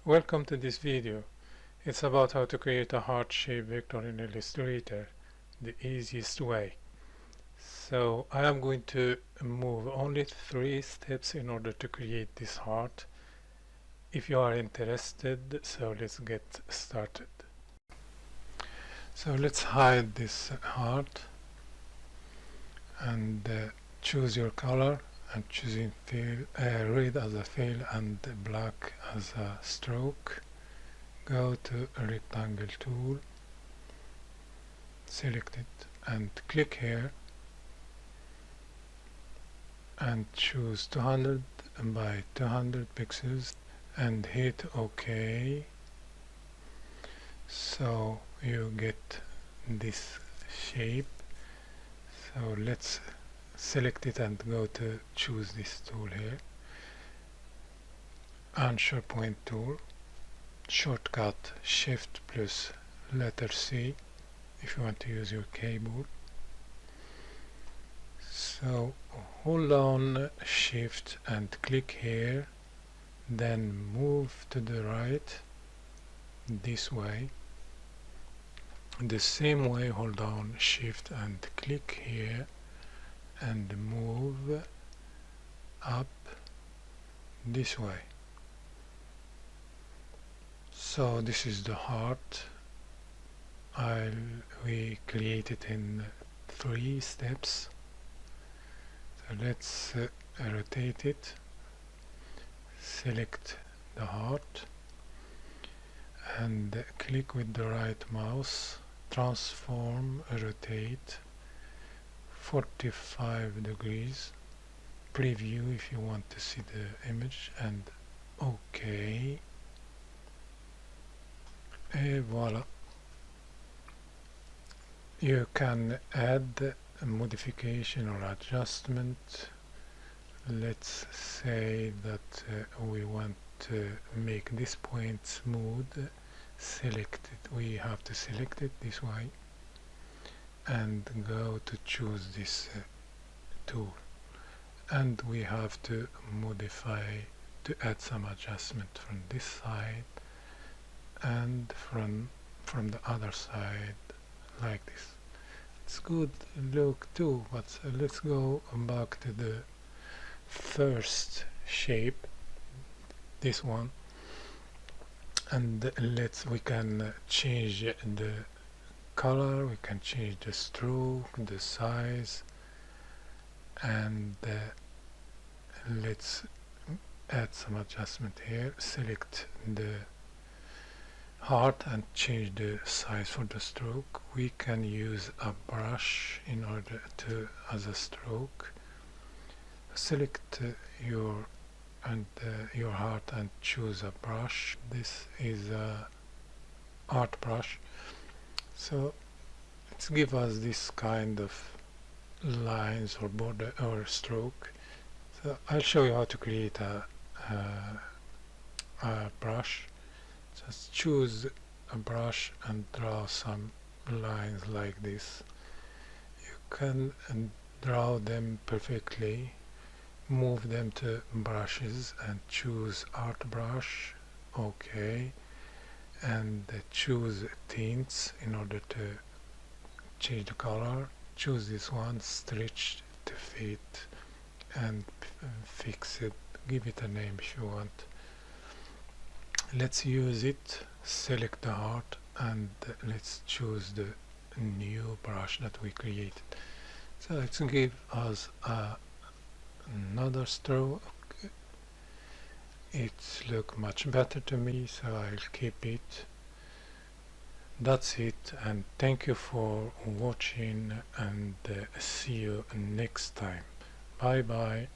Welcome to this video. It's about how to create a heart-shaped vector in Illustrator, the easiest way. So I am going to move only 3 steps in order to create this heart. If you are interested, so let's get started. So let's hide this heart and choose your color. I'm choosing red as a fill and black as a stroke. Go to a rectangle tool, select it and click here and choose 200 by 200 pixels and hit OK. So you get this shape. So let's select it and go to choose this tool here, anchor point tool, shortcut shift plus letter C if you want to use your keyboard. So hold on shift and click here, then move to the right this way. The same way, hold on shift and click here and move up this way. So this is the heart. We create it in 3 steps. So let's rotate it, select the heart and click with the right mouse, transform, rotate 45 degrees, preview if you want to see the image and OK. Et voila. You can add a modification or adjustment. Let's say that we want to make this point smooth. Select it. We have to select it this way and go to choose this tool, and we have to modify to add some adjustment from this side and from the other side like this. It's good look too, but let's go back to the first shape, this one, and we can change the color, we can change the stroke, the size, and let's add some adjustment here. Select the heart and change the size for the stroke. We can use a brush in order to as a stroke. Select your heart and choose a brush. This is a art brush. So let's give us this kind of lines or border or stroke. So I'll show you how to create a brush. Just choose a brush and draw some lines like this. You can draw them perfectly. Move them to brushes and choose art brush. OK. And choose tints in order to change the color. Choose this one, stretch to fit, and fix it. Give it a name if you want. Let's use it. Select the heart and let's choose the new brush that we created. So let's give us another stroke. It looks much better to me, so I'll keep it. That's it, and thank you for watching, and see you next time. Bye bye.